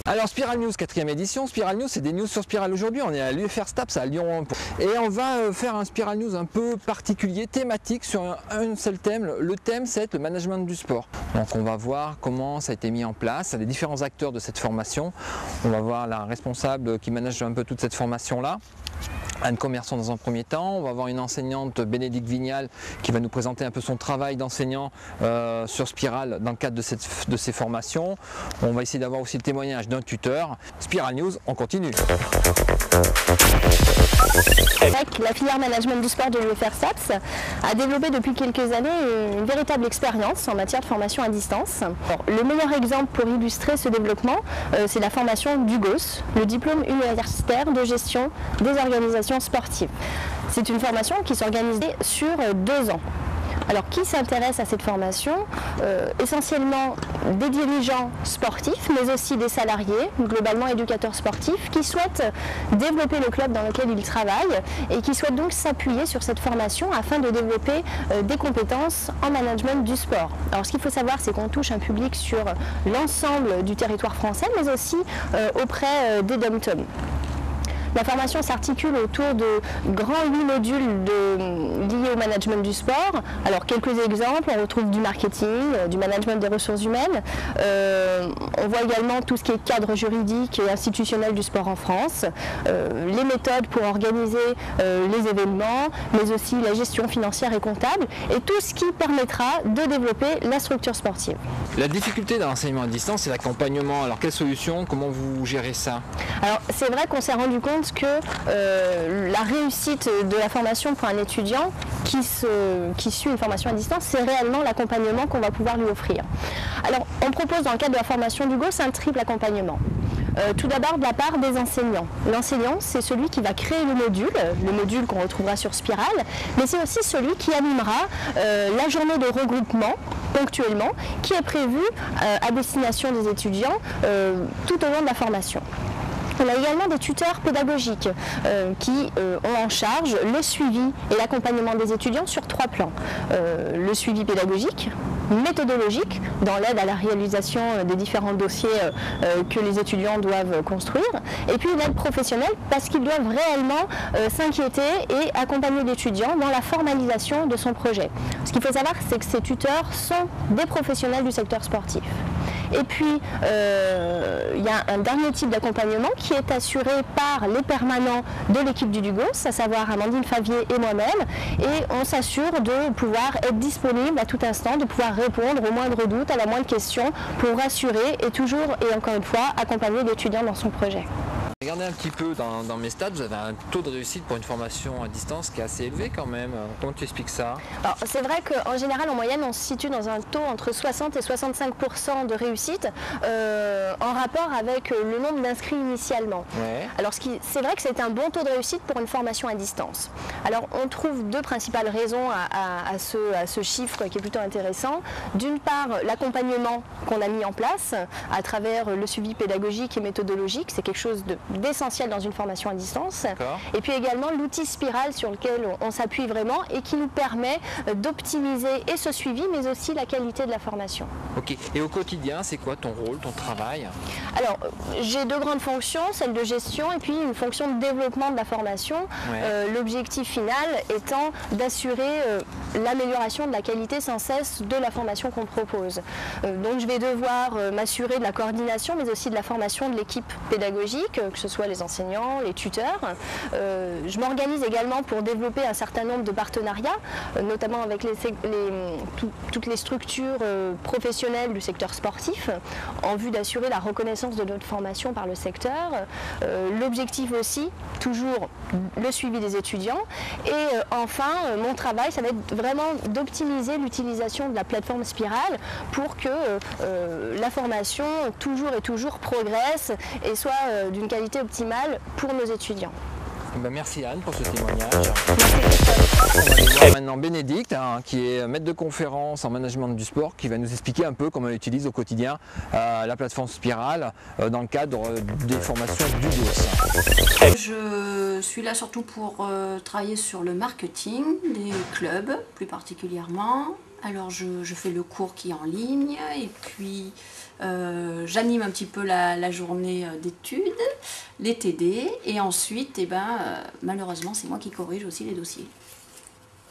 Alors Spiral News, 4e édition. Spiral News, c'est des news sur Spiral aujourd'hui. On est à l'UFR STAPS à Lyon. Et on va faire un Spiral News un peu particulier, thématique, sur un seul thème. Le thème, c'est le management du sport. Donc on va voir comment ça a été mis en place, les différents acteurs de cette formation. On va voir la responsable qui manage un peu toute cette formation-là. Anne Commerçant dans un premier temps, on va avoir une enseignante, Bénédicte Vignal, qui va nous présenter un peu son travail d'enseignant sur Spiral dans le cadre de ces formations. On va essayer d'avoir aussi le témoignage d'un tuteur. Spiral News, on continue. La filière management du sport de l'UFR STAPS a développé depuis quelques années une véritable expérience en matière de formation à distance. Le meilleur exemple pour illustrer ce développement, c'est la formation d'UGOS, le diplôme universitaire de gestion des organisations sportives. C'est une formation qui s'organise sur 2 ans. Alors, qui s'intéresse à cette formation? Essentiellement des dirigeants sportifs, mais aussi des salariés, globalement éducateurs sportifs, qui souhaitent développer le club dans lequel ils travaillent et qui souhaitent donc s'appuyer sur cette formation afin de développer des compétences en management du sport. Alors, ce qu'il faut savoir, c'est qu'on touche un public sur l'ensemble du territoire français, mais aussi auprès des dom-tom. La formation s'articule autour de grands 8 modules liés au management du sport. Alors quelques exemples, on retrouve du marketing, du management des ressources humaines. On voit également tout ce qui est cadre juridique et institutionnel du sport en France, les méthodes pour organiser les événements, mais aussi la gestion financière et comptable, et tout ce qui permettra de développer la structure sportive. La difficulté dans l'enseignement à distance, c'est l'accompagnement. Alors quelle solution, comment vous gérez ça? Alors c'est vrai qu'on s'est rendu compte que la réussite de la formation pour un étudiant qui suit une formation à distance, c'est réellement l'accompagnement qu'on va pouvoir lui offrir. Alors on propose dans le cadre de la formation d'UGOS un triple accompagnement. Tout d'abord de la part des enseignants. L'enseignant, c'est celui qui va créer le module qu'on retrouvera sur Spiral, mais c'est aussi celui qui animera la journée de regroupement ponctuellement, qui est prévue à destination des étudiants tout au long de la formation. On a également des tuteurs pédagogiques qui ont en charge le suivi et l'accompagnement des étudiants sur 3 plans. Le suivi pédagogique, méthodologique, dans l'aide à la réalisation des différents dossiers que les étudiants doivent construire, et puis l'aide professionnelle parce qu'ils doivent réellement s'inquiéter et accompagner l'étudiant dans la formalisation de son projet. Ce qu'il faut savoir, c'est que ces tuteurs sont des professionnels du secteur sportif. Et puis, il y a un dernier type d'accompagnement qui est assuré par les permanents de l'équipe du DUGOS, à savoir Amandine Favier et moi-même, et on s'assure de pouvoir être disponible à tout instant, de pouvoir répondre au moindre doute, à la moindre question, pour rassurer et toujours et encore une fois accompagner l'étudiant dans son projet. Regardez un petit peu dans mes stats, vous avez un taux de réussite pour une formation à distance qui est assez élevé quand même. Comment tu expliques ça? Alors c'est vrai qu'en général, en moyenne, on se situe dans un taux entre 60 et 65% de réussite en rapport avec le nombre d'inscrits initialement. Ouais. Alors c'est vrai que c'est un bon taux de réussite pour une formation à distance. Alors on trouve 2 principales raisons à ce chiffre qui est plutôt intéressant. D'une part, l'accompagnement qu'on a mis en place à travers le suivi pédagogique et méthodologique, c'est quelque chose d'essentiel dans une formation à distance. Et puis également l'outil Spiral sur lequel on s'appuie vraiment et qui nous permet d'optimiser et ce suivi, mais aussi la qualité de la formation. Ok. Et au quotidien, c'est quoi ton rôle, ton travail? Alors, j'ai 2 grandes fonctions, celle de gestion et puis une fonction de développement de la formation. Ouais. L'objectif final étant d'assurer l'amélioration de la qualité sans cesse de la formation qu'on propose. Donc je vais devoir m'assurer de la coordination, mais aussi de la formation de l'équipe pédagogique, que ce soit les enseignants, les tuteurs. Je m'organise également pour développer un certain nombre de partenariats, notamment avec toutes les structures professionnelles du secteur sportif, en vue d'assurer la reconnaissance de notre formation par le secteur. L'objectif aussi, toujours le suivi des étudiants. Et enfin, mon travail, ça va être vraiment d'optimiser l'utilisation de la plateforme Spiral pour que la formation toujours progresse et soit d'une qualité optimale pour nos étudiants. Ben merci Anne pour ce témoignage. On va aller voir maintenant Bénédicte, qui est maître de conférence en management du sport, qui va nous expliquer un peu comment elle utilise au quotidien la plateforme Spiral dans le cadre des formations d'UGOS. Je suis là surtout pour travailler sur le marketing des clubs, plus particulièrement. Alors je fais le cours qui est en ligne et puis J'anime un petit peu la journée d'études, les TD, et ensuite, malheureusement, c'est moi qui corrige aussi les dossiers.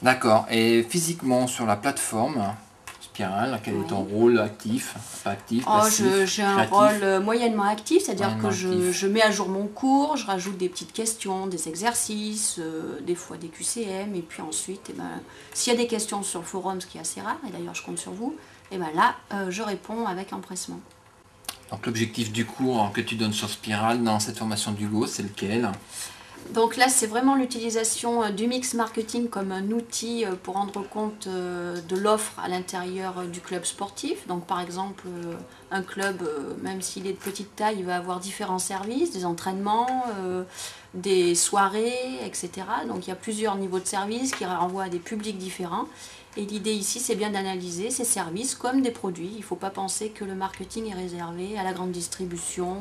D'accord. Et physiquement, sur la plateforme Spiral, quel est ton rôle actif, pas actif, passif, j'ai un rôle moyennement actif, c'est-à-dire que je mets à jour mon cours, je rajoute des petites questions, des exercices, des fois des QCM, et puis ensuite, s'il y a des questions sur le forum, ce qui est assez rare, et d'ailleurs je compte sur vous, là, je réponds avec empressement. Donc l'objectif du cours que tu donnes sur Spiral dans cette formation d'Hugo, c'est lequel? Donc là, c'est vraiment l'utilisation du mix marketing comme un outil pour rendre compte de l'offre à l'intérieur du club sportif. Donc par exemple, un club, même s'il est de petite taille, il va avoir différents services, des entraînements, des soirées, etc. Donc il y a plusieurs niveaux de services qui renvoient à des publics différents. Et l'idée ici, c'est bien d'analyser ces services comme des produits. Il ne faut pas penser que le marketing est réservé à la grande distribution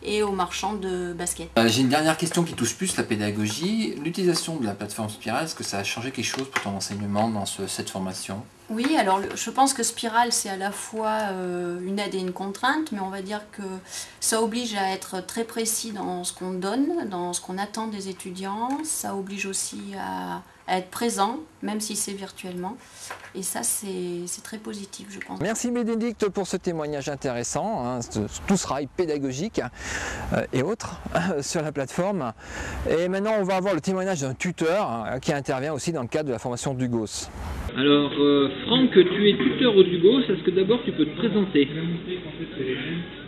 et aux marchands de basket. J'ai une dernière question qui touche plus la pédagogie. L'utilisation de la plateforme Spiral, est-ce que ça a changé quelque chose pour ton enseignement dans cette formation? Oui, alors je pense que Spiral, c'est à la fois une aide et une contrainte, mais on va dire que ça oblige à être très précis dans ce qu'on donne, dans ce qu'on attend des étudiants. Ça oblige aussi à être présent, même si c'est virtuellement. Et ça, c'est très positif, je pense. Merci Bénédicte pour ce témoignage intéressant, tout ce rail pédagogique et autres sur la plateforme. Et maintenant, on va avoir le témoignage d'un tuteur qui intervient aussi dans le cadre de la formation d'Ugos. Alors, Franck, tu es tuteur au Dugos, est-ce que d'abord tu peux te présenter?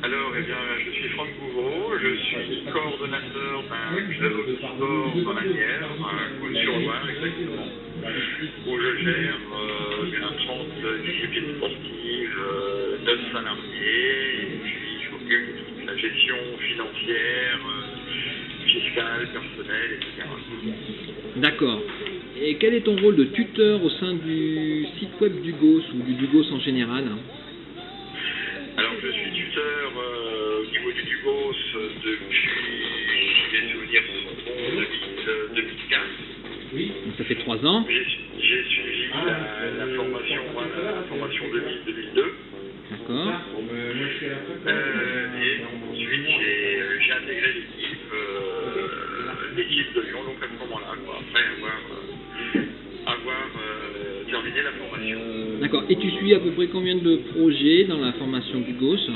Alors, je suis Franck Bouvreau, je suis coordonnateur d'un club de sport dans la Nièvre, Côte-sur-Loire exactement, où je gère une trentaine disciplines sportives, 9 salariés, et puis je m'occupe de toute la gestion financière, fiscale, personnelle, etc. D'accord. Et quel est ton rôle de tuteur au sein du site web d'Ugos ou du Dugos en général? Alors je suis tuteur au niveau du Dugos depuis, j'ai des souvenirs de 2015. Oui. Donc ça fait 3 ans. J'ai suivi la formation 2002. D'accord. Et ensuite j'ai intégré l'équipe de Lyon, donc à ce moment-là, après avoir terminé la formation. D'accord. Et tu suis à peu près combien de projets dans la formation Dugos?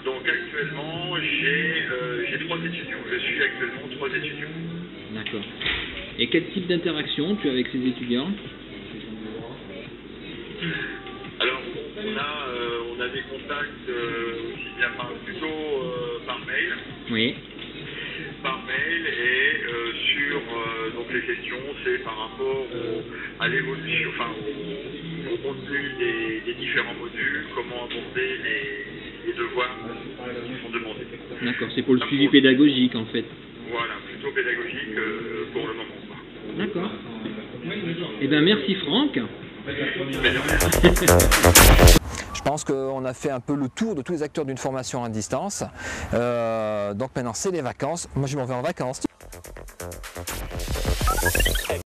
Donc actuellement, j'ai 3 étudiants. Je suis actuellement 3 étudiants. D'accord. Et quel type d'interaction tu as avec ces étudiants? Alors, on a des contacts aussi bien plutôt par mail. Oui. Par mail et sur donc les questions, c'est par rapport à l'évolution, au contenu des différents modules, comment aborder les devoirs qui sont demandés. D'accord, c'est pour le suivi pédagogique en fait. Voilà, plutôt pédagogique pour le moment. D'accord. Eh bien merci Franck. Je pense qu'on a fait un peu le tour de tous les acteurs d'une formation à distance. Donc maintenant c'est les vacances. Moi je m'en vais en vacances.